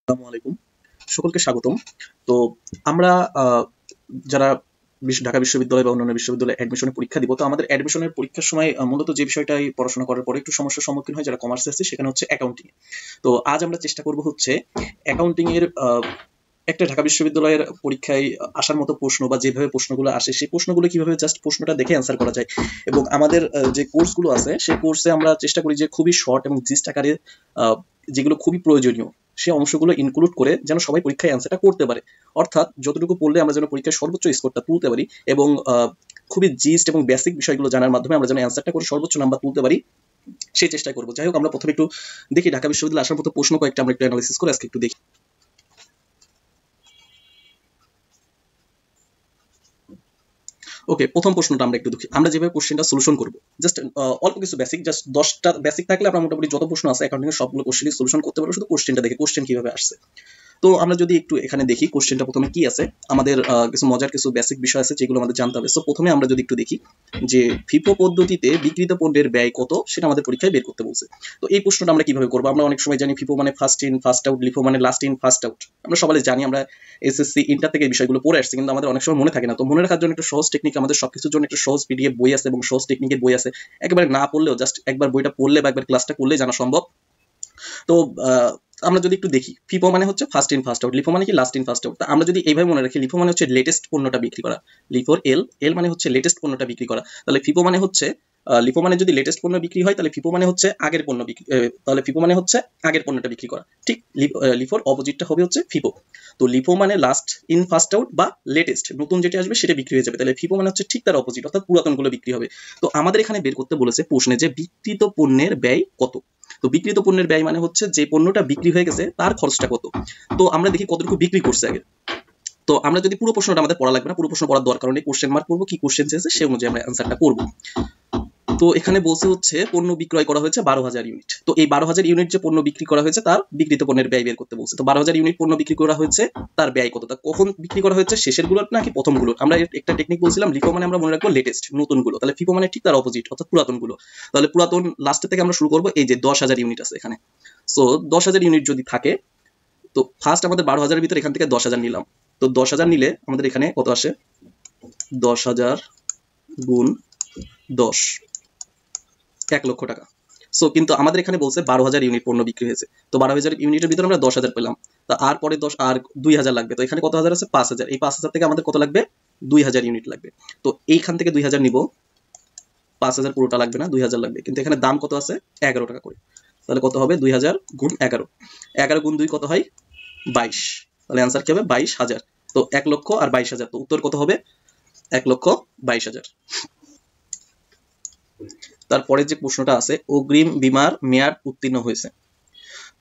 আসসালামু আলাইকুম, সকলকে স্বাগতম। তো আমরা যারা ঢাকা বিশ্ববিদ্যালয় বা অন্যান্য বিশ্ববিদ্যালয়ে অ্যাডমিশনের পরীক্ষা দিব, তো আমাদের অ্যাডমিশনের পরীক্ষার সময় মূলত যে বিষয়টাই পড়াশোনা করার পরে একটু সমস্যার সম্মুখীন হয় যারা কমার্সে আছে, সেখানে হচ্ছে অ্যাকাউন্টিং। তো আজ আমরা চেষ্টা করব হচ্ছে অ্যাকাউন্টিং এর একটা ঢাকা বিশ্ববিদ্যালয়ের পরীক্ষায় আসার মতো প্রশ্ন বা যেভাবে প্রশ্নগুলো আসে সেই প্রশ্নগুলো কিভাবে জাস্ট প্রশ্নটা দেখে অ্যান্সার করা যায়। এবং আমাদের যে কোর্সগুলো আছে সেই কোর্সে আমরা চেষ্টা করি যে খুবই শর্ট এবং জিস্ট আকারে যেগুলো খুবই প্রয়োজনীয় সেই অংশগুলো ইনক্লুড করে যেন সবাই পরীক্ষায় অ্যান্সারটা করতে পারে। অর্থাৎ যতটুকু পড়লে আমরা যেন পরীক্ষায় সর্বোচ্চ স্কোরটা তুলতে পারি এবং খুবই জিস্ট এবং বেসিক বিষয়গুলো জানার মাধ্যমে আমরা যেন অ্যান্সারটা করে সর্বোচ্চ নাম্বার তুলতে পারি সেই চেষ্টা করবো। যাই হোক, আমরা প্রথমে একটু দেখি ঢাকা বিশ্ববিদ্যালয়ে আসার মতো প্রশ্ন কয়েকটা আমরা একটু অ্যানালাইসিস করে আজকে একটু দেখি। ওকে, প্রথম প্রশ্নটা আমরা একটু দেখি। আমরা যেভাবে কোশ্চেনটা সলিউশন করব, জাস্ট অল্প কিছু বেসিক, জাস্ট 10টা বেসিক থাকলে আমরা মোটামুটি যত প্রশ্ন আছে অ্যাকাউন্টিং এর সবগুলো কোশ্চেনই সলিউশন করতে পারবো, শুধু কোশ্চেনটা দেখে কোশ্চেন কিভাবে আসছে। তো আমরা যদি একটু এখানে দেখি কোশ্চেনটা প্রথমে কি আছে, আমাদের কিছু মজার কিছু বেসিক বিষয় আছে যেগুলো আমাদের জানতে হবে। সো প্রথমে আমরা যদি একটু দেখি যে ফিফো পদ্ধতিতে বিক্রিত পণ্যের ব্যয় কত, সেটা আমাদের পরীক্ষায় বের করতে বলছে। তো এই প্রশ্নটা আমরা কিভাবে করবো? আমরা অনেক সময় জানি ফিফো মানে first in first out, LIFO মানে লাস্ট ইন ফার্স্ট আউট। আমরা সবাই জানি, আমরা এসএসসি ইন্টার থেকে এই বিষয়গুলো পড়ে আসছি, কিন্তু আমাদের অনেক সময় মনে থাকে না। তো মনে রাখার জন্য একটা সহজ টেকনিক, আমাদের সবকিছুর জন্য একটা সহজ পিডিএফ বই আছে এবং সহজ টেকনিকের বই আছে। একেবারে না পড়লেও জাস্ট একবার বইটা পড়লে বা একবার ক্লাসটা করলে জানা সম্ভব। তো আমরা যদি একটু দেখি, ফিফো মানে হচ্ছে first in first out, LIFO মানে কি লাস্ট ইন ফার্স্ট আউট। আমরা যদি এইভাবে মনে রাখি, লিফো মানে হচ্ছে লেটেস্ট পণ্যটা বিক্রি করা, লিফোর এল, এল মানে হচ্ছে লেটেস্ট পণ্যটা বিক্রি করা, তাহলে ফিফো মানে হচ্ছে লিফো মানে যদি লেটেস্ট পণ্য বিক্রি হয় তাহলে ফিফো মানে হচ্ছে আগের পণ্য বিক্রি, তাহলে ফিফো মানে হচ্ছে আগের পণ্যটা বিক্রি করা। ঠিক লিফোর অপোজিটটা হবে হচ্ছে ফিফো। তো লিফো মানে লাস্ট ইন ফার্স্ট আউট বা লেটেস্ট, নতুন যেটা আসবে সেটা বিক্রি হয়ে যাবে, তাহলে ফিফো মানে হচ্ছে ঠিক তার অপোজিট, অর্থাৎ পুরাতনগুলো বিক্রি হবে। তো আমাদের এখানে বের করতে বলেছে প্রশ্নে যে বিক্রিত পণ্যের ব্যয় কত। তো বিক্রিত পণ্যের ব্যয় মানে হচ্ছে যে পণ্যটা বিক্রি হয়ে গেছে তার খরচটা কত। তো আমরা দেখি কতটুকু বিক্রি করছে আগে। তো আমরা যদি পুরো প্রশ্নটা আমাদের পড়া লাগবে না, পুরো প্রশ্ন পড়ার দরকার নেই, কোশ্চেন মার্ক করবো, কি কোশ্চেন চেয়েছে সেই অনুযায়ী আমরা অ্যান্সারটা করবো। তো এখানে বলছে হচ্ছে পণ্য বিক্রয় করা হয়েছে 12,000 ইউনিট। তো এই 12,000 ইউনিট যে পণ্য বিক্রি করা হয়েছে তার বিক্রিত পণ্যের ব্যয় বের করতে বলছে। তো 12,000 ইউনিট পণ্য বিক্রি করা হয়েছে, তার ব্যয় কত, তা কখন বিক্রি করা হয়েছে, শেষের গুলো নাকি প্রথম গুলো। আমরা একটা টেকনিক বলছিলাম, লিফো মানে আমরা মনে রাখবো লেটেস্ট নতুন গুলো, তাহলে ফিফো মানে ঠিক তার অপোজিট অর্থাৎ পুরাতন গুলো। তাহলে পুরাতন লাস্টের থেকে আমরা শুরু করবো। এই যে 10,000 ইউনিট আছে এখানে, সো 10,000 ইউনিট যদি থাকে, তো ফার্স্ট আমাদের 12,000 ভিতরে এখান থেকে 10,000 নিলাম। তো 10,000 নিলে আমাদের এখানে কত আসে, 10,000 গুণ 10, 1,00,000 টাকা। সো কিন্তু আমাদের এখানে বলছে 12,000 ইউনিট পণ্য বিক্রি হয়েছে। তো 12,000 ইউনিটের ভিতরে আমরা 10,000 পেলাম। তা আর পরে 10 আর 2,000 লাগবে। তো এখানে কত হাজার আছে, 5,000। এই 5,000 থেকে আমাদের কত লাগবে, 2,000 ইউনিট লাগবে। তো এইখান থেকে 2,000 নিব, 5,000 পুরোটা লাগবে না, 2,000 লাগবে। কিন্তু এখানে দাম কত আছে, 11 টাকা করে। তাহলে কত হবে, 2,000 গুণ 11, 11 গুণ 2 কত হয়, 22। তাহলে অ্যান্সার কি হবে, 22,000। তো 1,00,000 আর 22,000, তো উত্তর কত হবে, 1,22,000। তারপরে যে প্রশ্নটা আছে, অগ্রিম বীমার মেয়াদ উত্তীর্ণ হয়েছে।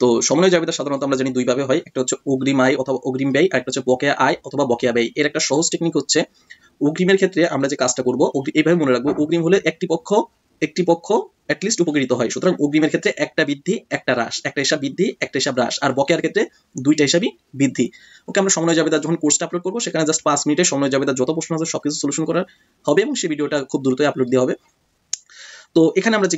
তো সমন্বয় জাবেদা সাধারণত আমরা জানি দুই ভাবে হয়, একটা হচ্ছে অগ্রিম আয় অথবা অগ্রিম ব্যয়, আর একটা হচ্ছে বকেয়া আয় অথবা বকেয়া ব্যয়। এর একটা সহজ টেকনিক হচ্ছে, অগ্রিমের ক্ষেত্রে আমরা যে কাজটা করব, এইভাবে মনে রাখবো, অগ্রিম হলে একটি পক্ষ অ্যাটলিস্ট উপকৃত হয়। সুতরাং অগ্রিমের ক্ষেত্রে একটা বৃদ্ধি একটা হ্রাস, একটা হিসাব বৃদ্ধি একটা হিসাব হ্রাস, আর বকেয়ার ক্ষেত্রে দুইটা হিসাবই বৃদ্ধি। ওকে, আমরা সমন্বয় জাবেদা যখন কোর্সটা আপলোড করবো সেখানে জাস্ট 5 মিনিটে সমন্বয় জাবেদা যত প্রশ্ন আছে সবকিছু সলিউশন করা হবে এবং সেই ভিডিওটা খুব দ্রুতই আপলোড দেওয়া হবে। তো এখানে আমরা যে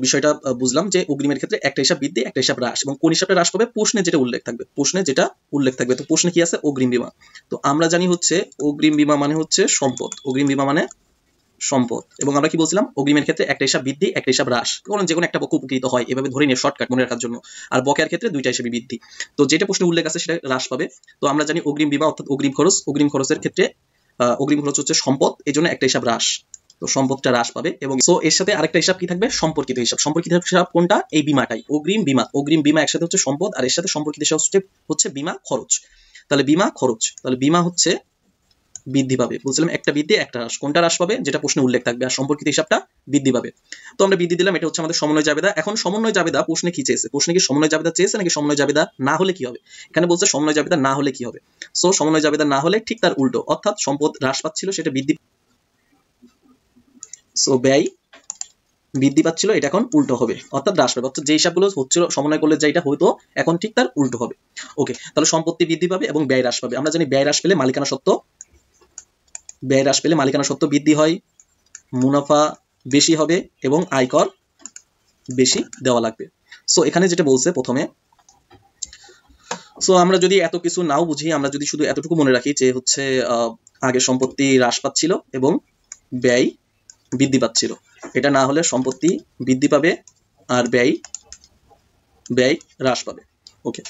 বিষয়টা বুঝলাম যে অগ্রিমের ক্ষেত্রে একটা হিসাব বৃদ্ধি একটা হিসাব হ্রাস, এবং কোন হিসাবটা হ্রাস পাবে, প্রশ্নে যেটা উল্লেখ থাকবে, প্রশ্নে যেটা উল্লেখ থাকবে। তো প্রশ্নে কি আছে, অগ্রিম বীমা। তো আমরা জানি হচ্ছে অগ্রিম বীমা মানে হচ্ছে সম্পদ, অগ্রিম বীমা মানে সম্পদ। এবং আমরা কি বলছিলাম, অগ্রিমের ক্ষেত্রে একটা হিসাব বৃদ্ধি একটা হিসাব হ্রাস, কারণ যে কোনো একটা পক্ষ উপকৃত হয়, এভাবে ধরে নিয়ে শর্টকাট মনে রাখার জন্য। আর বকেয়ার ক্ষেত্রে দুইটা হিসাবে বৃদ্ধি। তো যেটা প্রশ্নে উল্লেখ আছে সেটা হ্রাস পাবে। তো আমরা জানি অগ্রিম বীমা অর্থাৎ অগ্রিম খরচ, অগ্রিম খরচের ক্ষেত্রে অগ্রিম খরচ হচ্ছে সম্পদ, এই জন্য একটা হিসাব হ্রাস, তো সম্পদটা হ্রাস পাবে। এবং সো এর সাথে আরেকটা হিসাব কি থাকবে, সম্পর্কিত হিসাব। সম্পর্কিত হিসাব কোনটা, এই বীমাটাই, অগ্রিম বীমা। অগ্রিম বীমা একসাথে হচ্ছে সম্পদ, আর এর সাথে সম্পর্কিত হিসাব হচ্ছে বীমা খরচ। তাহলে বীমা খরচ, তাহলে বীমা হচ্ছে বৃদ্ধি পাবে, বলছিলাম একটা বৃদ্ধি একটা হ্রাস, কোনটা হ্রাস পাবে, যেটা প্রশ্নে উল্লেখ থাকবে, আর সম্পর্কিত হিসাবটা বৃদ্ধি পাবে। তো আমরা বৃদ্ধি দিলাম, এটা হচ্ছে আমাদের সমন্বয় জাবেদা। এখন সমন্বয় জাবেদা প্রশ্নে কি চেয়েছে, প্রশ্নে কি সমন্বয় জাবেদা চেয়েছে নাকি সমন্বয় জাবেদা না হলে কি হবে। এখানে বলছে সমন্বয় জাবেদা না হলে কি হবে। সো সমন্বয় জাবেদা না হলে ঠিক তার উল্টো, অর্থাৎ সম্পদ হ্রাস পাচ্ছিল সেটা বৃদ্ধি, সো ব্যয় বৃদ্ধি পাচ্ছিল, এটা এখন উল্টো হবে, অর্থাৎ হ্রাস পাবে। অর্থাৎ যে হিসাবগুলো হচ্ছিল সমন্বয় করলে যেটা হতো এখন ঠিক তার উল্টো হবে। ওকে, তাহলে সম্পত্তি বৃদ্ধি পাবে এবং ব্যয় হ্রাস পাবে। আমরা জানি ব্যয় হ্রাস পেলে মালিকানা সত্ত্ব, ব্যয় হ্রাস পেলে মালিকানা সত্ত্ব বৃদ্ধি হয়, মুনাফা বেশি হবে এবং আয়কর বেশি দেওয়া লাগবে। সো এখানে যেটা বলছে প্রথমে, সো আমরা যদি এত কিছু নাও বুঝি, আমরা যদি শুধু এতটুকু মনে রাখি যে হচ্ছে আগে সম্পত্তি হ্রাস পাচ্ছিল এবং ব্যয় বৃদ্ধি পাচ্ছিল, এটা না হলে সম্পত্তি বৃদ্ধি পাবে আর ব্যয় হ্রাস পাবে। ওকে,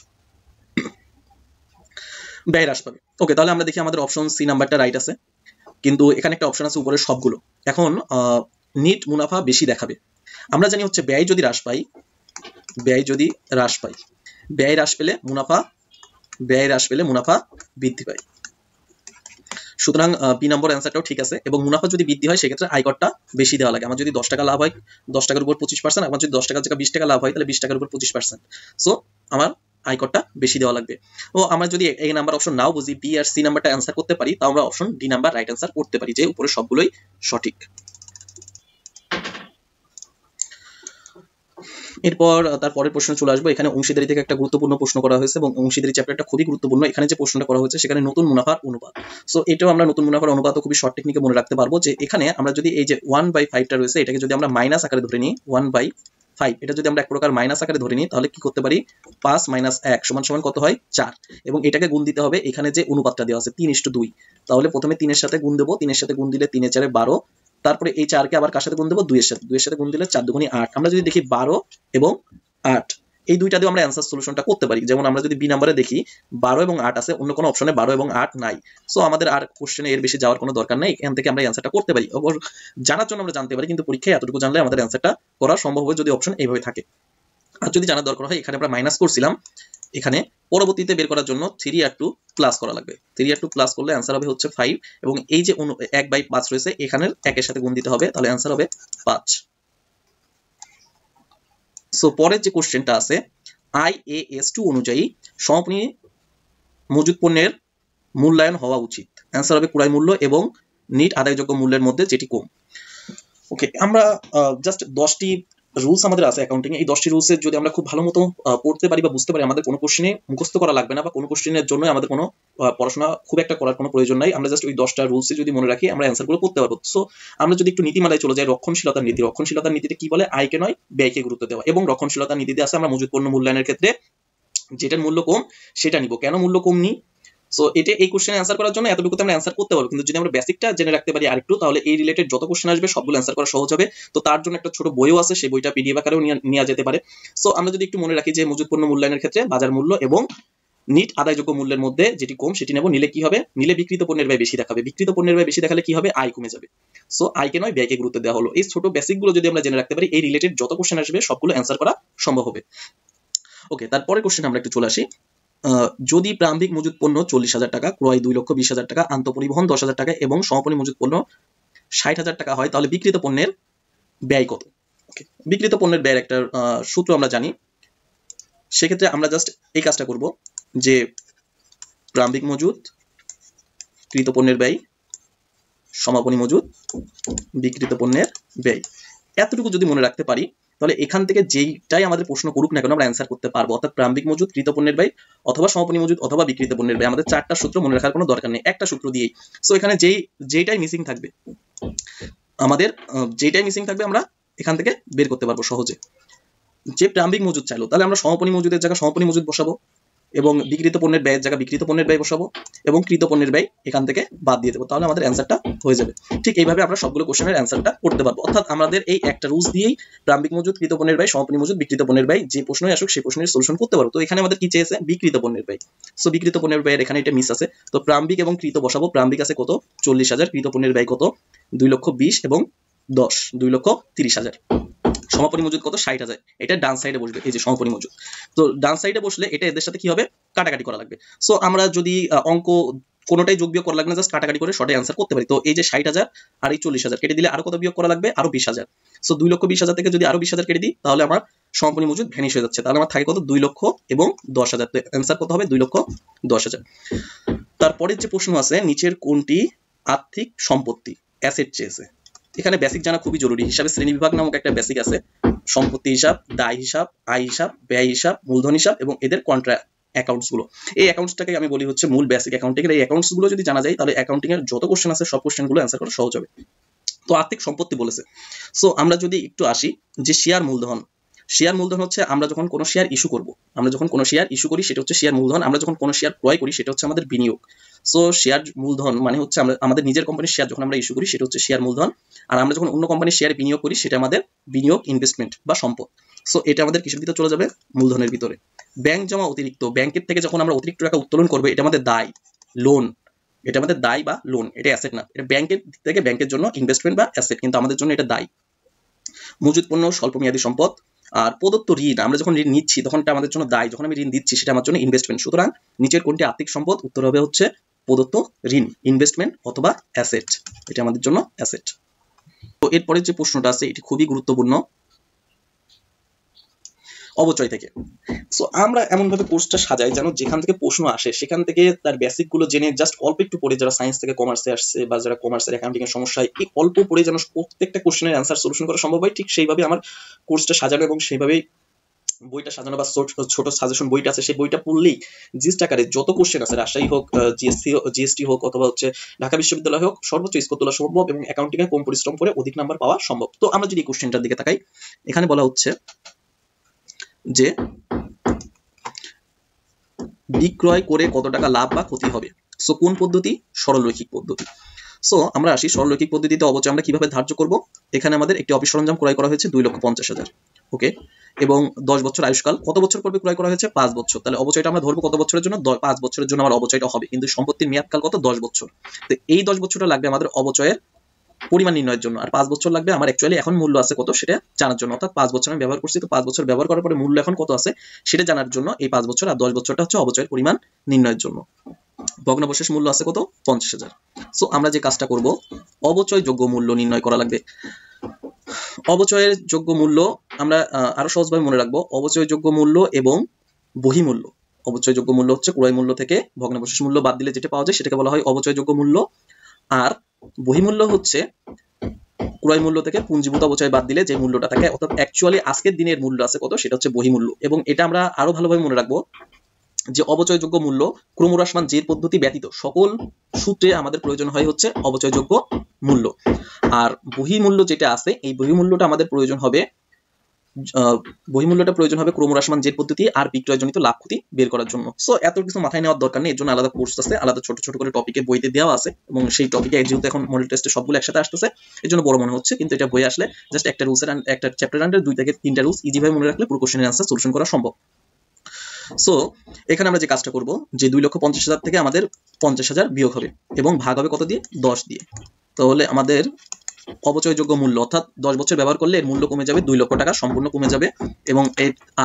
ব্যয় হ্রাস পাবে। ওকে, তাহলে আমরা দেখি আমাদের অপশন সি নাম্বারটা রাইট আছে, কিন্তু এখানে একটা অপশন আছে উপরে সবগুলো। এখন নিট মুনাফা বেশি দেখাবে। আমরা জানি হচ্ছে ব্যয় যদি হ্রাস পাই, ব্যয় হ্রাস পেলে মুনাফা বৃদ্ধি পায়। সুতরাং বি নম্বর অ্যান্সারটাও ঠিক আছে। এবং মুনাফা যদি বৃদ্ধি হয় সেক্ষেত্রে আয়করটা বেশি দেওয়া লাগে। আমার যদি 10 টাকা লাভ হয় 10 টাকার উপর 25%, আমার যদি 10 টাকার জায়গায় 20 টাকা লাভ হয় তাহলে 20 টাকার উপর 25%। সো আমার আয়করটা বেশি দেওয়া লাগবে। ও আমরা যদি এই নাম্বার অপশন নাও বুঝি, বি আর সি নাম্বারটা অ্যান্সার করতে পারি, তাও আমরা option D number right answer করতে পারি, যে উপরে সবগুলোই সঠিক। এরপর তারপরের প্রশ্ন চলে আসবো। এখানে অংশীদারি থেকে একটা গুরুত্বপূর্ণ প্রশ্ন করা হয়েছে এবং অংশীদারি চ্যাপ্টারটা খুবই গুরুত্বপূর্ণ। এখানে যে প্রশ্নটা করা হয়েছে সেখানে নতুন মুনাফার অনুপাত। সো এটাও আমরা নতুন মুনাফার অনুপাত খুবই শর্ট টেকনিকে মনে রাখতে পারবো, যে এখানে আমরা যদি এই যে 1/5টা রয়েছে এটাকে যদি আমরা মাইনাস আকারে ধরে নিই, 1/5 এটা যদি আমরা এক প্রকার মাইনাস আকারে ধরে নিই, তাহলে কি করতে পারি, 5 - 1 সমান কত হয়, 4। এবং এটাকে গুণ দিতে হবে এখানে যে অনুপাতটা দেওয়া আছে 3:2। তাহলে প্রথমে 3 এর সাথে গুণ দেবো, 3 এর সাথে গুণ দিলে 3 এ 4 12, তারপরে এই 4কে আবার কার সাথে গুণ দেবো, 2 এর সাথে, 2 এর সাথে গুণ দিলে 4 দুগুণে 8। আমরা যদি দেখি 12 এবং 8 এই দুইটা দিয়ে আমরা অ্যান্সার সলিউশনটা করতে পারি। যেমন আমরা যদি বি নম্বরে দেখি 12 এবং 8 আছে, অন্য কোনো অপশনে 12 এবং 8 নাই। সো আমাদের আর কোশ্চেনে এর বেশি যাওয়ার কোনো দরকার নেই, এখান থেকে আমরা অ্যান্সারটা করতে পারি। জানার জন্য আমরা জানতে পারি, কিন্তু পরীক্ষায় এতটুকু জানলে আমাদের অ্যান্সারটা করা সম্ভব হবে যদি অপশন এইভাবে থাকে। আর যদি জানার দরকার হয়, এখানে আমরা মাইনাস করছিলাম, এখানে পরবর্তীতে বের করার জন্য 3 আর 2 প্লাস করা লাগবে। 3 আর 2 প্লাস করলে অ্যান্সার হবে হচ্ছে 5, এবং এই যে 1/5 রয়েছে এখানের 1 এর সাথে গুণ দিতে হবে, তাহলে অ্যান্সার হবে 5। সো পরের যে কোশ্চেনটা আছে, IAS2 অনুযায়ী সমাপনী মজুত পণ্যের মূল্যায়ন হওয়া উচিত। অ্যান্সার হবে ক্রয় মূল্য এবং নিট আদায়যোগ্য মূল্যের মধ্যে যেটি কম। ওকে, আমরা জাস্ট 10টি রুলস আমাদের আছে অ্যাকাউন্টিং এ। এই 10টি রুলসের যদি আমরা খুব ভালো মতো পড়তে পারি বা বুঝতে পারি, আমাদের কোনো কোশ্চেনে মুখস্থ করা লাগবে না, বা কোনো কোশ্চেনের জন্য আমাদের কোনো পড়াশোনা খুব একটা করার কোনো প্রয়োজন নাই। আমরা জাস্ট ওই 10টা রুলসে যদি মনে রাখি, আমরা অ্যান্সারগুলো করতে পারবো। সো আমরা যদি একটু নীতিমালায় চলে যাই, রক্ষণশীলতার নীতিতে কি বলে, আয়কে নয় ব্যয়কে গুরুত্ব দেওয়া। এবং রক্ষণশীলতার নীতিতে আছে আমরা মজুত পণ্য মূল্যায়নের ক্ষেত্রে যেটার মূল্য কম সেটা নিব। কেন মূল্য কম নিই? সো এটা এই কোশ্চেনে অ্যান্সার করার জন্য এতটুকুতে আমরা অ্যান্সার করতে পারবো, কিন্তু যদি আমরা বেসিকটা জেনে রাখতে পারি আরেকটু, তাহলে এই রিলেটেড যত কোশ্চেন আসবে সবগুলো অ্যান্সার করা সহজ হবে। তো তার জন্য একটা ছোট বইও আছে, সেই বইটা পিডিএফ আকারেও নেওয়া যেতে পারে। সো আমরা যদি একটু মনে রাখি যে মজুত পণ্য মূল্যায়নের ক্ষেত্রে বাজার মূল্য এবং নিট আদায়যোগ্য মূল্যের মধ্যে যেটি কম সেটি নেব। নিলে কি হবে, নিলে বিক্রিত পণ্যের ব্যয় বেশি দেখাবে। বিক্রিত পণ্যের ব্যয় বেশি দেখালে কি হবে, আয় কমে যাবে। সো আয়কে নয় ব্যয়কে গুরুত্ব দেওয়া হলো। এই ছোট বেসিকগুলো যদি আমরা জেনে রাখতে পারি, এই রিলেটেড যত কোশ্চেন আসবে সবগুলো অ্যান্সার করা সম্ভব হবে। ওকে, তারপরের কোশ্চেন আমরা একটু চলে আসি। যদি প্রারম্ভিক মজুত পণ্য 40,000 টাকা, ক্রয় 2,20,000 টাকা, আন্তঃপরিবহন 10,000 টাকা এবং সমাপনী মজুত পণ্য 60,000 টাকা হয়, তাহলে বিক্রিত পণ্যের ব্যয় কত? ওকে, বিক্রিত পণ্যের ব্যয়ের একটা সূত্র আমরা জানি। সেক্ষেত্রে আমরা জাস্ট এই কাজটা করব যে প্রারম্ভিক মজুত, কৃত পণ্যের ব্যয়, সমাপনী মজুত, বিক্রিত পণ্যের ব্যয়, এতটুকু যদি মনে রাখতে পারি, তাহলে এখান থেকে যেইটাই আমাদের প্রশ্ন করুক না কেন আমরা অ্যান্সার করতে পারবো। অর্থাৎ প্রারম্ভিক মজুত, কৃত পণ্যের ব্যয়, অথবা সমাপনী মজুত, অথবা বিক্রিত পণ্যের ব্যয়। আমাদের 4টা সূত্র মনে রাখার কোনো দরকার নেই, একটা সূত্র দিয়েই। সো এখানে যেইটাই মিসিং থাকবে, আমাদের যেইটাই মিসিং থাকবে আমরা এখান থেকে বের করতে পারবো সহজে। যে প্রারম্ভিক মজুত চাইলো, তাহলে আমরা সমাপনী মজুতের জায়গায় সমাপনী মজুত বসাবো, এবং বিক্রিত পণ্যের ব্যয়ের জায়গায় বিক্রিত পণ্যের ব্যয় বসাবো, এবং কৃত পণ্যের ব্যয় এখান থেকে বাদ দিয়ে দেবো। তাহলে আমাদের অ্যান্সারটা হয়ে যাবে। ঠিক এইভাবে আমরা সবগুলো কোশ্চেনের অ্যান্সারটা করতে পারবো। অর্থাৎ আমাদের এই একটা রুলস দিয়েই প্রারম্ভিক মজুত, কৃত পণ্যের ব্যয়, সমাপনী মজুত, বিক্রিত পণ্যের ব্যয়, যে প্রশ্নই আসুক সেই প্রশ্নের সলিউশন করতে পারবো। তো এখানে আমাদের কি চেয়েছে, বিক্রিত পণ্যের ব্যয়। সো বিক্রিত পণ্যের ব্যয়ের এখানে এটা মিস আছে, তো প্রারম্ভিক এবং কৃত বসাবো। প্রারম্ভিক আছে কত, 40,000, কৃত পণ্যের ব্যয় কত, 2,20,000 এবং 10, 2,30,000। সমাপনী মজুদ কত, 60,000। এটা ডান সাইডে বসবে, এই যে সমাপনী মজুদ। তো ডান সাইডে বসলে এটা এদের সাথে কি হবে, কাটাকাটি করা লাগবে। সো আমরা যদি অঙ্ক কোনোটাই যোগ বিয়োগ করা লাগবে না, জাস্ট কাটাকাটি করে শর্টে অ্যান্সার করতে পারি। তো এই যে 60,000 আর এই 40,000 কেটে দিলে আরো কত বিয়োগ করা লাগবে, আরো 20,000। সো 2,20,000 থেকে যদি আরো 20,000 কেটে দিই, তাহলে আমার সমাপনী মজুদ ভ্যানিশ হয়ে যাচ্ছে। তাহলে আমার থাকে কত, 2,00,000 এবং 10,000। তো অ্যান্সার কত হবে, 2,10,000। তারপরের যে প্রশ্ন আছে, নিচের কোনটি আর্থিক সম্পত্তি, অ্যাসেট চেয়েছে। এখানে বেসিক জানা খুবই জরুরি। হিসাবে শ্রেণী বিভাগ নামক একটা বেসিক আছে, সম্পত্তি হিসাব, দায় হিসাব, আয় হিসাব, ব্যয় হিসাব, মূলধন হিসাব এবং এদের কন্ট্রা অ্যাকাউন্টস গুলো। এই অ্যাকাউন্টসটাকে আমি বলি হচ্ছে মূল বেসিক অ্যাকাউন্টিং এর। এই অ্যাকাউন্টস গুলো যদি জানা যায়, তাহলে অ্যাকাউন্টিং এর যত কোশ্চেন আছে সব কোশ্চেন গুলো অ্যান্সার করা সহজ হবে। তো আর্থিক সম্পত্তি বলেছে। সো আমরা যদি একটু আসি যে শেয়ার মূলধন, শেয়ার মূলধন হচ্ছে আমরা যখন কোনো শেয়ার ইস্যু করব, আমরা যখন কোনো শেয়ার ইস্যু করি সেটা হচ্ছে শেয়ার মূলধন, আমরা যখন কোনো শেয়ার ক্রয় করি সেটা হচ্ছে আমাদের বিনিয়োগ। সো শেয়ার মূলধন মানে হচ্ছে আমরা আমাদের নিজের কোম্পানির শেয়ার যখন আমরা ইস্যু করি সেটা হচ্ছে শেয়ার মূলধন, আর আমরা যখন অন্য কোম্পানির শেয়ারে বিনিয়োগ করি সেটা আমাদের বিনিয়োগ ইনভেস্টমেন্ট বা সম্পদ। সো এটা আমাদের কিসের ভিতরে চলে যাবে? মূলধনের ভিতরে। ব্যাংক জমা অতিরিক্ত, ব্যাংকের থেকে যখন আমরা অতিরিক্ত টাকা উত্তোলন করবো এটা আমাদের দায়, লোন, এটা আমাদের দায় বা লোন, এটা অ্যাসেট না, এটা ব্যাংকের থেকে ব্যাংকের জন্য ইনভেস্টমেন্ট বা অ্যাসেট, কিন্তু আমাদের জন্য এটা দায়। মজুত পণ্য স্বল্পমেয়াদী সম্পদ। আর প্রদত্ত ঋণ, আমরা যখন ঋণ নিচ্ছি তখন এটা আমাদের জন্য দায়, যখন আমি ঋণ দিচ্ছি সেটা আমার জন্য ইনভেস্টমেন্ট। সুতরাং নিচের কোনটি আর্থিক সম্পদ? উত্তর হবে হচ্ছে প্রদত্ত ঋণ, ইনভেস্টমেন্ট অথবা অ্যাসেট, এটা আমাদের জন্য অ্যাসেট। তো এরপরে যে প্রশ্নটা আছে এটি খুবই গুরুত্বপূর্ণ, অবচয় থেকে। সো আমরা এমন ভাবে কোর্সটা সাজাই যেন যেখান থেকে প্রশ্ন আসে সেখান থেকে তার বেসিক গুলো জেনে জাস্ট অল্প একটু পড়ে, যারা সায়েন্স থেকে কমার্সে আসছে বা যারা কমার্সের অ্যাকাউন্টিং এর সমস্যা হয়, এই অল্প পড়ে যেন প্রত্যেকটা কোশ্চেনের অ্যান্সার সলিউশন করা সম্ভব হয়, ঠিক সেইভাবে আমার কোর্সটা সাজানো এবং সেইভাবেই বইটা সাজানো বা ছোট সাজেশন বইটা আছে সেই বইটা পড়লেই জিস্ট আকারে যত কোশ্চেন আছে, রাজশাহী হোক, জিএসটি হোক অথবা হচ্ছে ঢাকা বিশ্ববিদ্যালয় হোক, সর্বোচ্চ স্কোর তোলা সম্ভব এবং অ্যাকাউন্টিং এ কম পরিশ্রম করে অধিক নাম্বার পাওয়া সম্ভব। তো আমরা যদি কোশ্চেনটার দিকে তাকাই, এখানে বলা হচ্ছে যে বিক্রয় করে কত টাকা লাভ বা ক্ষতি হবে। সো কোন পদ্ধতি? সরলরৈখিক পদ্ধতি। সো আমরা আসি সরলরৈখিক পদ্ধতিতে অবচয় আমরা কিভাবে ধার্য করব। এখানে আমাদের একটি অফিস সরঞ্জাম ক্রয় করা হয়েছে 2,50,000, ওকে, এবং 10 বছর আয়ুষ্কাল। কত বছর পূর্বে ক্রয় করা হয়েছে? 5 বছর। তাহলে অবচয়টা আমরা ধরবো কত বছরের জন্য? 5 বছরের জন্য আমার অবচয়টা হবে, কিন্তু সম্পত্তির মেয়াদকাল কত? 10 বছর। তো এই 10 বছরটা লাগবে আমাদের অবচয়ের পরিমাণ নির্ণয়ের জন্য, আর 5 বছর লাগবে আমার অ্যাকচুয়ালি এখন মূল্য আছে কত সেটা জানার জন্য। অর্থাৎ 5 বছর আমি ব্যবহার করছি, তো 5 বছর ব্যবহার করার পরে মূল্য এখন কত আছে সেটা জানার জন্য এই 5 বছর আর 10 বছরটা হচ্ছে অবচয়ের পরিমাণ নির্ণয়ের জন্য। ভগ্নাবশেষ মূল্য আছে কত? 50,000। সো আমরা যে কাজটা করব, অবচয় যোগ্য মূল্য নির্ণয় করা লাগবে। অবচয়ের যোগ্য মূল্য আমরা আরো সহজভাবে মনে রাখবো, অবচয় যোগ্য মূল্য এবং বহিমূল্য। অবচয় যোগ্য মূল্য হচ্ছে ক্রয় মূল্য থেকে ভগ্নাবশেষ মূল্য বাদ দিলে যেটা পাওয়া যায় সেটাকে বলা হয় অবচয় যোগ্য মূল্য, আর বহিমূল্য হচ্ছে ক্রয় মূল্য থেকে পুঞ্জীভূত অবচয় বাদ দিলে যে মূল্যটা থাকে, অর্থাৎ অ্যাকচুয়ালি আজকের দিনের মূল্য আছে কত সেটা হচ্ছে বহিমূল্য। এবং এটা আমরা আরো ভালোভাবে মনে রাখবো যে অবচয়যোগ্য মূল্য ক্রমহ্রাসমান জের পদ্ধতি ব্যতীত সকল সূত্রে আমাদের প্রয়োজন হয় হচ্ছে অবচয়যোগ্য মূল্য, আর বহিমূল্য যেটা আছে এই বহিমূল্যটা আমাদের প্রয়োজন হবে ক্রমহ্রাসমান জের পদ্ধতি আর বিক্রয়জনিত লাভ ক্ষতি বের করার জন্য। সো এত কিছু মাথায় নেওয়ার দরকার নেই, এর জন্য আলাদা কোর্স আছে, আলাদা ছোট ছোট করে টপিকে বইতে দেওয়া আছে, এবং সেই টপিকে যেহেতু এখন মডেল টেস্টে সবগুলো একসাথে আসতেছে এর জন্য বড় মনে হচ্ছে, কিন্তু এটা বই আসলে জাস্ট একটা রুলস এর একটা চ্যাপ্টার আন্ডার 2 থেকে 3টা রুলস ইজি ভাবে মনে রাখলে পুরো কোশ্চেনের আনসার সলিউশন করা সম্ভব। সো এখানে আমরা যে কাজটা করব যে 2,50,000 থেকে আমাদের 50,000 বিয়োগ হবে এবং ভাগ হবে কত দিয়ে? 10 দিয়ে। তাহলে আমাদের অবচয়যোগ্য মূল্য অর্থাৎ 10 বছর ব্যবহার করলে এর মূল্য কমে যাবে 2 লক্ষ টাকা, সম্পূর্ণ কমে যাবে, এবং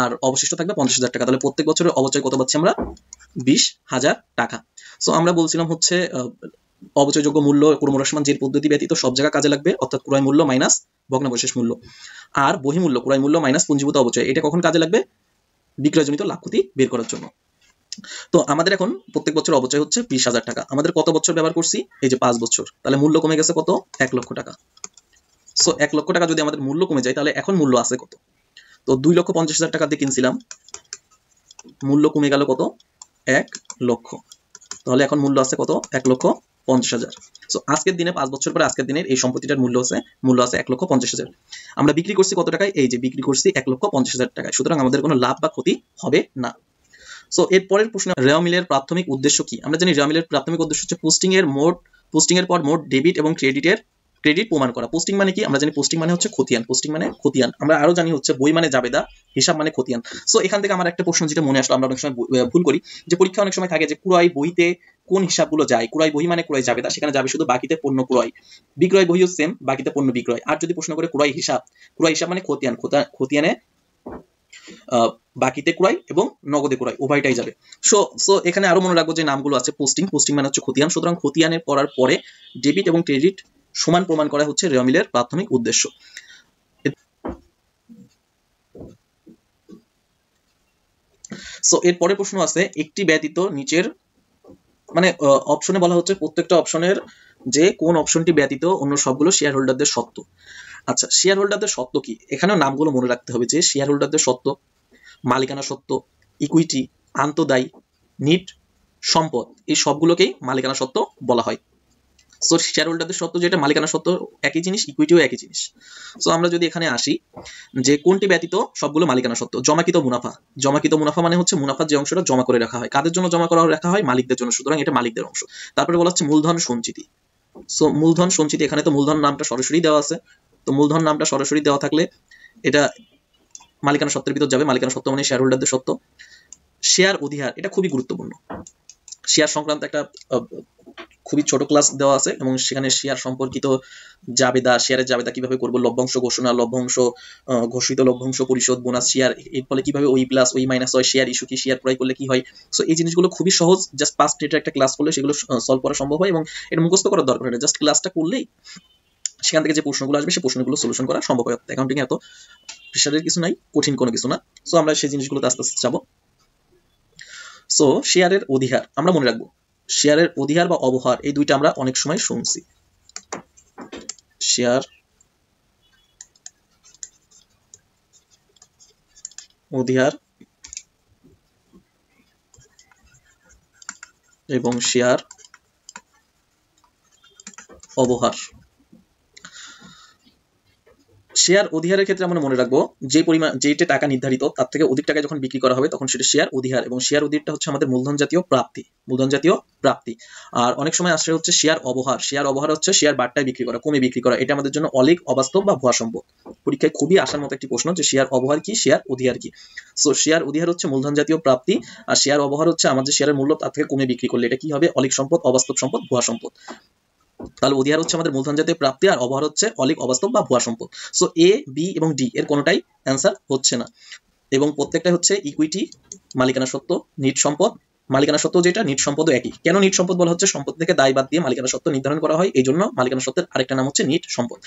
আর অবশিষ্ট থাকবে 50,000 টাকা। তাহলে প্রত্যেক বছরের অবচয় কত পাচ্ছি আমরা? 20,000 টাকা। সো আমরা বলছিলাম হচ্ছে অবচয়যোগ্য মূল্য ক্রমহ্রাসমান জের পদ্ধতি ব্যতীত সব জায়গা কাজে লাগবে, অর্থাৎ ক্রয় মূল্য মাইনাস ভগ্নাবশেষ মূল্য, আর বহিমূল্য ক্রয় মূল্য মাইনাস পুঞ্জীভূত অবচয়, এটা কখন কাজে লাগবে? বিক্রয়জনিত লাভ ক্ষতি বের করার জন্য। তো আমাদের এখন প্রত্যেক বছর অবচয় হচ্ছে 20,000 টাকা। আমাদের কত বছর ব্যবহার করছি? এই যে 5 বছর। তাহলে মূল্য কমে গেছে কত? 1 লক্ষ টাকা। সো 1 লক্ষ টাকা যদি আমাদের মূল্য কমে যায় তাহলে এখন মূল্য আছে কত? তো 2,50,000 টাকা দিয়ে কিনছিলাম, মূল্য কমে গেল কত? 1 লক্ষ। তাহলে এখন মূল্য আছে কত? 1,50,000। সো আজকের দিনে 5 বছর পরে আজকের দিনের এই সম্পত্তিটার মূল্য আছে 1,50,000। আমরা বিক্রি করছি কত টাকায়? এই যে বিক্রি করছি 1,50,000 টাকায়। সুতরাং আমাদের কোনো লাভ বা ক্ষতি হবে না। সো এর পরের প্রশ্ন, রেওয়া মিলের প্রাথমিক উদ্দেশ্য কি? আমরা জানি রেওয়া মিলের প্রাথমিক উদ্দেশ্য হচ্ছে পোস্টিং এর পর মোট ডেবিট এবং ক্রেডিট প্রমাণ করা। পোস্টিং মানে কি? আমরা জানি পোস্টিং মানে হচ্ছে খতিয়ান, পোস্টিং মানে খতিয়ান। আমরা আরো জানি হচ্ছে বই মানে জাবেদা, হিসাব মানে খতিয়ান। সো এখান থেকে আমার একটা প্রশ্ন যেটা মনে আসলো, আমরা অনেক সময় ভুল করি যে পরীক্ষা অনেক সময় থাকে যে ক্রয় বইতে কোন হিসাবগুলো যায়, ক্রয় বই মানে ক্রয় জাবেদা, সেখানে যাবে শুধু বাকিতে পণ্য ক্রয়, বিক্রয় বইও সেম, বাকিতে পণ্য বিক্রয়। আর যদি প্রশ্ন করে ক্রয় হিসাব মানে খতিয়ানে বাকিতে ক্রয় এবং নগদে ক্রয় উভয়টাই যাবে। সো এখানে আরো মনে রাখবো যে নামগুলো আছে পোস্টিং মানে হচ্ছে খতিয়ান। সুতরাং খতিয়ানের পড়ার পরে ডেবিট এবং ক্রেডিট সমান প্রমাণ করা হচ্ছে রেওয়া মিলের প্রাথমিক উদ্দেশ্য। সো এর পরের প্রশ্ন আছে, একটি ব্যতীত নিচের মানে অপশনে বলা হচ্ছে প্রত্যেকটা অপশনের যে কোন অপশনটি ব্যতীত অন্য সবগুলো শেয়ার হোল্ডারদের সত্ত্ব। আচ্ছা, শেয়ার হোল্ডারদের সত্ত্ব কি? এখানেও নামগুলো মনে রাখতে হবে যে শেয়ার হোল্ডারদের সত্ত্ব, মালিকানা সত্ত্ব, ইকুইটি, আন্তঃদায়ী, নিট, সম্পদ, এই সবগুলোকেই মালিকানা সত্ত্ব বলা হয়। সো শেয়ার হোল্ডারদের সত্ত্ব যেটা মালিকানা সত্ত্ব একই জিনিস, ইকুইটিও একই জিনিস। সো আমরা যদি এখানে আসি যে কোনটি ব্যতীত সবগুলো মালিকানা সত্ত্ব, জমাকৃত মুনাফা। জমাকৃত মুনাফা মানে হচ্ছে মুনাফার যে অংশটা জমা করে রাখা হয়, কাদের জন্য জমা করা রাখা হয়? মালিকদের জন্য, সুতরাং এটা মালিকদের অংশ। তারপরে বলা হচ্ছে মূলধন সঞ্চিতি। সো মূলধন সঞ্চিতি, এখানে তো মূলধন নামটা সরাসরি দেওয়া আছে, তো মূলধন নামটা সরাসরি দেওয়া থাকলে এটা মালিকানা সত্ত্বের ভিতর যাবে। মালিকানা সত্ত্ব মানে শেয়ার হোল্ডারদের সত্ত্ব। শেয়ার অধিহার, এটা খুবই গুরুত্বপূর্ণ। শেয়ার সংক্রান্ত একটা খুবই ছোট ক্লাস দেওয়া আছে এবং সেখানে শেয়ার সম্পর্কিত জাবেদা, শেয়ারের জাবেদা কিভাবে করব, লভ্যাংশ ঘোষণা, লভ্যাংশ ঘোষিত লভ্যাংশ পরিশোধ, বোনাস শেয়ার, এর ফলে কিভাবে ওই প্লাস ওই মাইনাস হয়, শেয়ার ইস্যু কি, শেয়ার ক্রয় করলে কি হয়। সো এই জিনিসগুলো খুবই সহজ, জাস্ট 5 মিনিটের একটা ক্লাস করলে সেগুলো সলভ করা সম্ভব হয় এবং এটা মুখস্থ করার দরকার নেই, জাস্ট ক্লাসটা করলেই সেখান থেকে যে প্রশ্নগুলো আসবে সেই প্রশ্নগুলো সলিউশন করা সম্ভব হয়। অ্যাকাউন্টিং এত প্রেশারের কিছু নাই, কঠিন কোনো কিছু না। সো আমরা সেই জিনিসগুলোতে আস্তে আস্তে যাবো। সো শেয়ারের অধিহার আমরা মনে রাখবো, শেয়ারের অধিহার বা অবহার এই দুইটা আমরা অনেক সময় শুনছি। শেয়ার অধিহার এবং শেয়ার অবহার। শেয়ার অধিহারের ক্ষেত্রে আমরা মনে রাখবো যে পরিমাণ যেটা টাকা নির্ধারিত তার থেকে অধিক টাকায় যখন বিক্রি করা হবে তখন সেটা শেয়ার অধিহার, এবং শেয়ার অধিহারটা হচ্ছে আমাদের মূলধন জাতীয় প্রাপ্তি, মূলধন জাতীয় প্রাপ্তি। আর অনেক সময় আসলে হচ্ছে শেয়ার অবহার। শেয়ার অবহার হচ্ছে শেয়ার বাট্টায় বিক্রি করা, কমে বিক্রি করা। এটা আমাদের জন্য অলিক, অবাস্তব বা ভুয়া সম্পদ। পরীক্ষায় খুবই আসার মতো একটি প্রশ্ন যে শেয়ার অবহার কি, শেয়ার অধিহার কি। সো শেয়ার অধিহার হচ্ছে মূলধন জাতীয় প্রাপ্তি, আর শেয়ার অবহার হচ্ছে আমাদের শেয়ারের মূল্য তার থেকে কমে বিক্রি করলে এটা কি হবে? অলিক সম্পদ, অবাস্তব সম্পদ, ভুয়া সম্পদ। তাহলে অধিহার হচ্ছে আমাদের মূলধন জাতীয় প্রাপ্তি আর অবহার হচ্ছে অলিক, অবাস্তব বা ভুয়া সম্পদ। সো এ, বি এবং ডি এর কোনোটাই অ্যান্সার হচ্ছে না, এবং প্রত্যেকটা হচ্ছে ইকুইটি, মালিকানা সত্ত্ব, নিট সম্পদ। মালিকানা সত্ত্ব যেটা, নিট সম্পদও একই। কেন নিট সম্পদ বলা হচ্ছে? সম্পদ থেকে দায় বাদ দিয়ে মালিকানা সত্ত্ব নির্ধারণ করা হয়, এই জন্য মালিকানা সত্ত্বের আরেকটা নাম হচ্ছে নিট সম্পদ।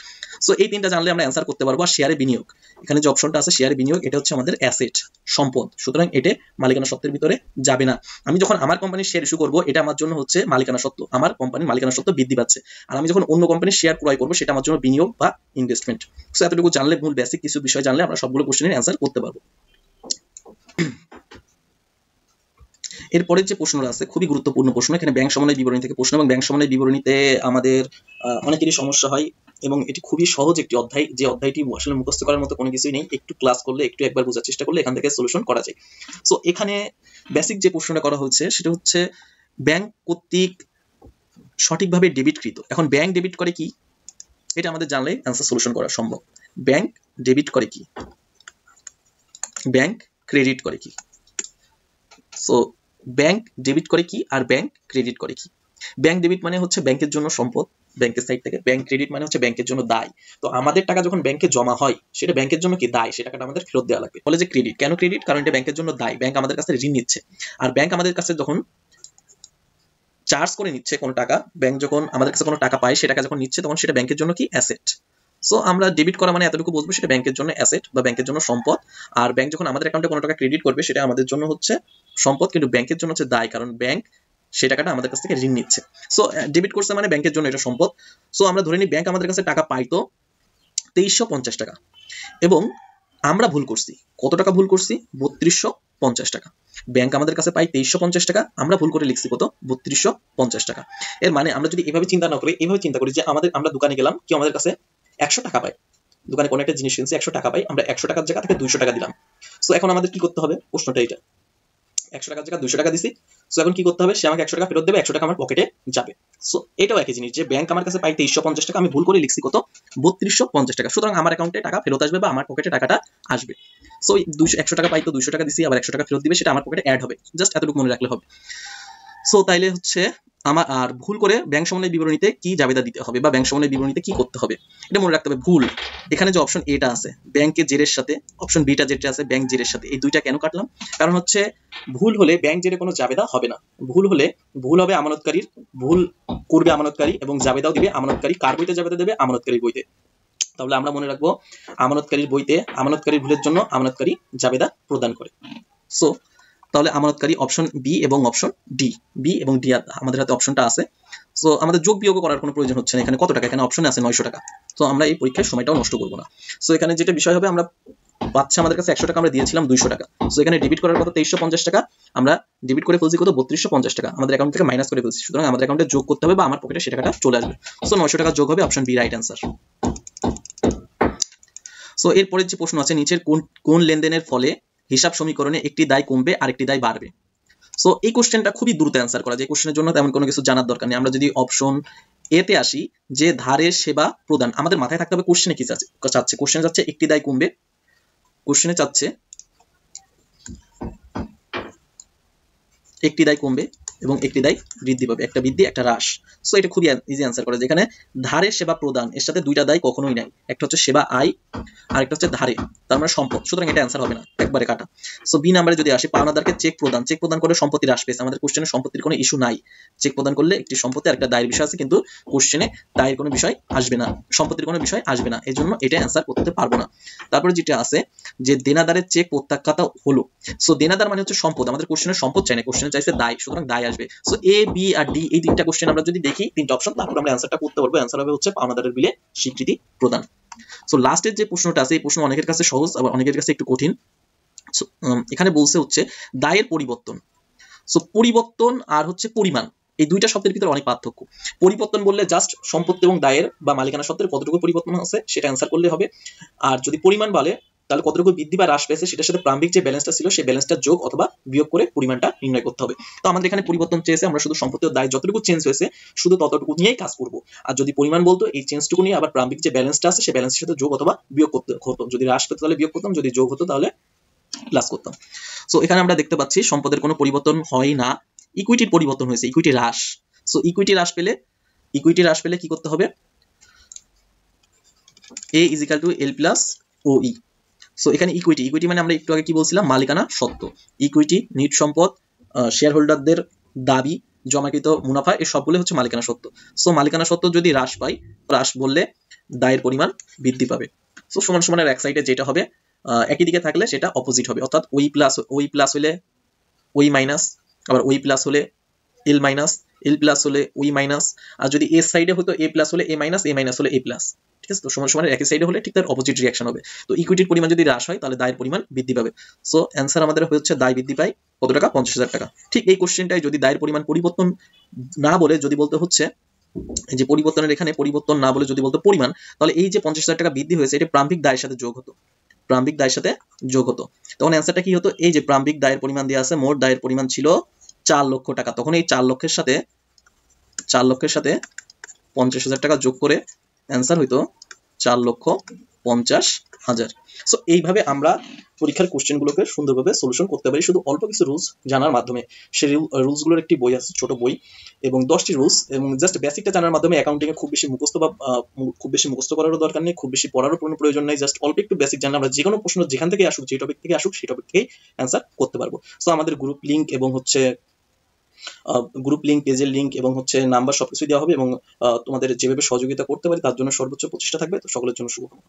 সো এই তিনটা জানলে আমরা অ্যান্সার করতে পারবো। আর শেয়ারে বিনিয়োগ, এখানে যে অপশনটা আছে শেয়ারে বিনিয়োগ, এটা হচ্ছে আমাদের অ্যাসেট, সম্পদ, সুতরাং এটা মালিকানা সত্ত্বের ভিতরে যাবে না। আমি যখন আমার কোম্পানির শেয়ার ইস্যু করবো এটা আমার জন্য হচ্ছে মালিকানা সত্ত্ব, আমার কোম্পানির মালিকানা সত্ত্ব বৃদ্ধি পাচ্ছে। আর আমি যখন অন্য কোম্পানির শেয়ার ক্রয় করবো সেটা আমার জন্য বিনিয়োগ বা ইনভেস্টমেন্ট। সো এতটুকু জানলে, মূল বেসিক কিছু বিষয় জানলে আমরা সবগুলো কোশ্চেনের অ্যান্সার করতে পারবো। এরপরে যে প্রশ্নটা আছে খুবই গুরুত্বপূর্ণ প্রশ্ন, এখানে ব্যাংক সমন্বয় বিবরণী থেকে প্রশ্ন, এবং ব্যাংক সমন্বয় বিবরণীতে আমাদের অনেকেরই সমস্যা হয়, এবং এটি খুবই সহজ একটি অধ্যায়, যে অধ্যায়টি আসলে মুখস্থ করার মতো কোনো কিছুই নেই, একটু ক্লাস করলে, একটু একবার বোঝার চেষ্টা করলে এখান থেকে সলিউশন করা যায়। সো এখানে বেসিক যে প্রশ্নটা করা হচ্ছে সেটা হচ্ছে ব্যাংক কর্তৃক সঠিকভাবে ডেবিটকৃত। এখন ব্যাংক ডেবিট করে কি, এটা আমাদের জানলে অ্যান্সার সলিউশন করা সম্ভব। ব্যাংক ডেবিট করে কি, ব্যাংক ক্রেডিট করে কি। সো ব্যাংক ডেবিট করে কি আর ব্যাংক ক্রেডিট করে কি। ব্যাংক ডেবিট মানে হচ্ছে ব্যাংকের জন্য সম্পদ ব্যাংকের সাইড থেকে, ব্যাংক ক্রেডিট মানে হচ্ছে ব্যাংকের জন্য দায়। তো আমাদের টাকা যখন ব্যাংকে জমা হয় সেটা ব্যাংকের জন্য কি দায়, সে টাকাটা আমাদের ফেরত দেওয়া লাগবে। বলে যে ক্রেডিট, কেন ক্রেডিট? কারণ এটা ব্যাংকের জন্য দায়, ব্যাংক আমাদের কাছে ঋণ নিচ্ছে। আর ব্যাংক আমাদের কাছে যখন চার্জ করে নিচ্ছে কোনো টাকা, ব্যাংক যখন আমাদের কাছে কোনো টাকা পায় সে টাকা যখন নিচ্ছে তখন সেটা ব্যাংকের জন্য কি অ্যাসেট। সো আমরা ডেবিট করা মানে এতটুকু বুঝবো সেটা ব্যাংকের জন্য অ্যাসেট বা ব্যাংকের জন্য সম্পদ। আর ব্যাংক যখন আমাদের অ্যাকাউন্টে কোনো টাকা ক্রেডিট করবে সেটা আমাদের জন্য হচ্ছে সম্পদ, কিন্তু ব্যাংকের জন্য হচ্ছে দায়, কারণ ব্যাংক সেই টাকাটা আমাদের কাছ থেকে ঋণ নিচ্ছে। সো ডেবিট করছে মানে ব্যাংকের জন্য এটা সম্পদ। সো আমরা ধরে নিই ব্যাংক আমাদের কাছে টাকা পাইতো 2350 টাকা, এবং আমরা ভুল করছি। কত টাকা ভুল করছি? 3250 টাকা। ব্যাংক আমাদের কাছে পাই 2350 টাকা, আমরা ভুল করে লিখছি কত? 3250 টাকা। এর মানে আমরা যদি এভাবে চিন্তা না করি, এভাবে চিন্তা করি যে আমরা দোকানে গেলাম, কেউ আমাদের কাছে 100 টাকা পায়, দোকানে কোনো একটা জিনিস কিনছি 100 টাকা পাই, আমরা 100 টাকার জায়গা থেকে 200 টাকা দিলাম। সো এখন আমাদের কি করতে হবে? প্রশ্নটা এটা, 100 টাকার জায়গা 200 টাকা দিছি, সো এখন কি করতে হবে? সে আমাকে 100 টাকা ফেরত দেবে, 100 টাকা আমার পকেটে যাবে। সো এটাও একই জিনিস যে ব্যাংক আমার কাছে পাই 2350 টাকা, আমি ভুল করে লিখছি কত? 3250 টাকা, সুতরাং আমার অ্যাকাউন্টে টাকা ফেরত আসবে বা আমার পকেটে টাকাটা আসবে। সো 100 টাকা পাই তো 200 টাকা দিছি, আবার 100 টাকা ফেরত দিবে, সেটা আমার পকেটে অ্যাড হবে। জাস্ট এতটুকু মনে রাখলে হবে। সো তাইলে হচ্ছে আমার আর ভুল করে ব্যাংক সমন্বয় বিবরণীতে কি জাবেদা দিতে হবে বা ব্যাংক সমন্বয় বিবরণীতে কি করতে হবে এটা মনে রাখতে হবে। ভুল, এখানে যে অপশন এটা আছে ব্যাংকের জেরের সাথে, অপশন বিটা যেটা আছে ব্যাংক জেরের সাথে, এই দুইটা কেন কাটলাম? কারণ হচ্ছে ভুল হলে ব্যাংক জেরে কোনো জাবেদা হবে না। ভুল হলে ভুল হবে আমানতকারীর, ভুল করবে আমানতকারী এবং জাবেদাও দিবে আমানতকারী। কার বইতে জাবেদা দেবে? আমানতকারীর বইতে। তাহলে আমরা মনে রাখবো আমানতকারীর বইতে আমানতকারীর ভুলের জন্য আমানতকারী জাবেদা প্রদান করে। সো তাহলে আমানতকারী অপশন বি এবং অপশন ডি, বি এবং ডি আমাদের হাতে অপশনটা আছে। সো আমাদের যোগ বিয়োগ করার কোনো প্রয়োজন হচ্ছে না। এখানে কত টাকা? এখানে অপশনে আছে 900 টাকা। তো আমরা এই পরীক্ষার সময়টাও নষ্ট করব না। সো এখানে যেটা বিষয় হবে, আমরা পাচ্ছে আমাদের কাছে 100 টাকা, আমরা দিয়েছিলাম 200 টাকা। সো এখানে ডেবিট করার কথা 2350 টাকা, আমরা ডেবিট করে ফেলছি কত 3250 টাকা, আমাদের অ্যাকাউন্ট থেকে মাইনাস করে ফেলছি। সুতরাং আমাদের অ্যাকাউন্টে যোগ করতে হবে বা আমার পকেটে সে টাকাটা চলে আসবে। সো 900 টাকা যোগ হবে, option B right answer. So এরপরের যে প্রশ্ন আছে, নিচের কোন লেনদেনের ফলে হিসাব সমীকরণে একটি দায় কমবে আর একটি দায় বাড়বে। সো এই কোশ্চেনটা খুবই দ্রুত অ্যান্সার করা যায়, এই কোশ্চেনের জন্য তেমন কোনো কিছু জানার দরকার নেই। আমরা যদি অপশন এতে আসি, যে ধারের সেবা প্রদান, আমাদের মাথায় থাকতে হবে কোশ্চেনে কি চাচ্ছে। কোশ্চেনে চাচ্ছে একটি দায় কমবে, কোশ্চেনে চাচ্ছে একটি দায় কমবে এবং একটি দায় বৃদ্ধি পাবে, একটা বৃদ্ধি একটা হ্রাস। সো এটা খুবই ইজি অ্যান্সার করা, যেখানে ধারের সেবা প্রদান এর সাথে দুইটা দায় কখনোই নাই, একটা হচ্ছে সেবা আয় আর একটা হচ্ছে ধারে, তার মানে সম্পদ। সুতরাং এটা অ্যান্সার হবে না, একবারে কাটা। সো বি নাম্বারে যদি আসি, পাওনাদারকে চেক প্রদান করে সম্পত্তি হ্রাস পেয়েছে, আমাদের কোশ্চেনে সম্পত্তির কোনো ইস্যু নাই। চেক প্রদান করলে একটি সম্পত্তি আর একটা দায়ের বিষয় আছে, কিন্তু কোশ্চেনে দায়ের কোনো বিষয় আসবে না, সম্পত্তির কোনো বিষয় আসবে না, এই জন্য এটা অ্যান্সার করতে পারবো না। তারপরে যেটা আছে যে দেনাদারের চেক প্রত্যাখ্যাত হলো। সো দেনাদার মানে হচ্ছে সম্পদ, আমাদের কোশ্চেনে সম্পদ চাই না, কোশ্চেনে চাইছে দায়, সুতরাং দায় আসবে। So A B R D এই তিনটা কোশ্চেন আমরা যদি দেখি, তিনটা অপশন, তারপর আমরা অ্যান্সারটা করতে পারবো। অ্যান্সার হবে হচ্ছে পাওনাদারের বিলে স্বীকৃতি প্রদান। সো লাস্টের যে প্রশ্নটা আছে, এই প্রশ্ন অনেকের কাছে সহজ আবার অনেকের কাছে একটু কঠিন। এখানে বলছে হচ্ছে দায়ের পরিবর্তন। সো পরিবর্তন আর হচ্ছে পরিমাণ, এই দুইটা শব্দের ভিতরে অনেক পার্থক্য। পরিবর্তন বললে জাস্ট সম্পত্তি এবং দায়ের বা মালিকানা সত্ত্বের কতটুকু পরিবর্তন আছে সেটা অ্যান্সার করলে হবে। আর যদি পরিমাণ বলে তাহলে কতটুকু বৃদ্ধি বা হ্রাস পেয়েছে সেটার সাথে প্রারম্ভিক যে ব্যালেন্সটা ছিল সেই ব্যালেন্সটা যোগ অথবা বিয়োগ করে পরিমাণটা নির্ণয় করতে হবে। তো আমাদের এখানে পরিবর্তন চেয়েছে, আমরা শুধু সম্পত্তি ও দায় যতটুকু চেঞ্জ হয়েছে শুধু ততটুকু নিয়েই কাজ করব। আর যদি পরিমাণ বলতো এই চেঞ্জটুকু নিয়ে আবার প্রারম্ভিক যে ব্যালেন্সটা আছে সেই ব্যালেন্সের সাথে যোগ অথবা বিয়োগ করতে হতো, যদি হ্রাস পেতো তাহলে বিয়োগ করতাম, যদি যোগ হতো তাহলে প্লাস করতাম। সো এখানে আমরা দেখতে পাচ্ছি সম্পদের কোনো পরিবর্তন হয় না, ইকুইটির পরিবর্তন হয়েছে, ইকুইটি হ্রাস। সো ইকুইটি হ্রাস পেলে কি করতে হবে, A = L + OE। সো এখানে ইকুইটি মানে আমরা একটু আগে কি বলছিলাম, মালিকানা সত্ত্ব। ইকুইটি, নিট সম্পদ, শেয়ার হোল্ডারদের দাবি, জমাকৃত মুনাফা, এই সবগুলো হচ্ছে মালিকানা সত্ত্ব। সো মালিকানা সত্ত্ব যদি হ্রাস পায়, হ্রাস বললে দায়ের পরিমাণ বৃদ্ধি পাবে। সো সমান সমানের এক সাইডে যেটা হবে একই দিকে থাকলে সেটা অপোজিট হবে, অর্থাৎ ওই প্লাস হলে ওই মাইনাস, আবার ওই প্লাস হলে এল মাইনাস, এল প্লাস হলে ওই মাইনাস, আর যদি এ সাইডে হতো এ প্লাস হলে এ মাইনাস হলে এ প্লাস। ঠিক আছে, তো সমান সমানের একই সাইডে হলে ঠিক তার অপোজিট রিঅ্যাকশন হবে। তো ইকুইটির পরিমাণ যদি হ্রাস হয় তাহলে দায়ের পরিমাণ বৃদ্ধি পাবে। সো অ্যান্সার আমাদের হচ্ছে দায় বৃদ্ধি পায় কত টাকা, 50,000 টাকা। ঠিক এই কোশ্চেনটাই যদি দায়ের পরিমাণ পরিবর্তন না বলে যদি বলতে হচ্ছে যে পরিবর্তনের এখানে পরিবর্তন না বলে যদি বলতো পরিমাণ, তাহলে এই যে 50,000 টাকা বৃদ্ধি হয়েছে এটা প্রারম্ভিক দায়ের সাথে যোগ হতো, তখন অ্যান্সারটা কি হতো, এই যে প্রারম্ভিক দায়ের পরিমাণ দেওয়া আছে, মোট দায়ের পরিমাণ ছিল 4 লক্ষ টাকা, তখন এই 4 লক্ষের সাথে 50,000 টাকা যোগ করে অ্যান্সার হইতো 4,50,000। সো এইভাবে আমরা পরীক্ষার কোশ্চেনগুলোকে সুন্দরভাবে সলিউশন করতে পারি শুধু অল্প কিছু রুলস জানার মাধ্যমে। সেই রুলসগুলোর একটি বই আছে, ছোট বই, এবং 10টি রুলস, এবং জাস্ট বেসিকটা জানার মাধ্যমে অ্যাকাউন্টিং এ খুব বেশি মুখস্থ করারও দরকার নেই, খুব বেশি পড়ারও কোনো প্রয়োজন নেই। জাস্ট অল্প একটু বেসিক জানলে আমরা যে কোনো প্রশ্ন যেখান থেকে আসুক, যে টপিক থেকে আসুক, সেই টপিক থেকেই অ্যান্সার করতে পারবো। সো আমাদের গ্রুপ লিংক এবং হচ্ছে পেজের লিংক এবং হচ্ছে নাম্বার সবকিছু দেওয়া হবে, এবং তোমাদের যেভাবে সহযোগিতা করতে পারি তার জন্য সর্বোচ্চ প্রচেষ্টা থাকবে। তো সকলের জন্য শুভকামনা।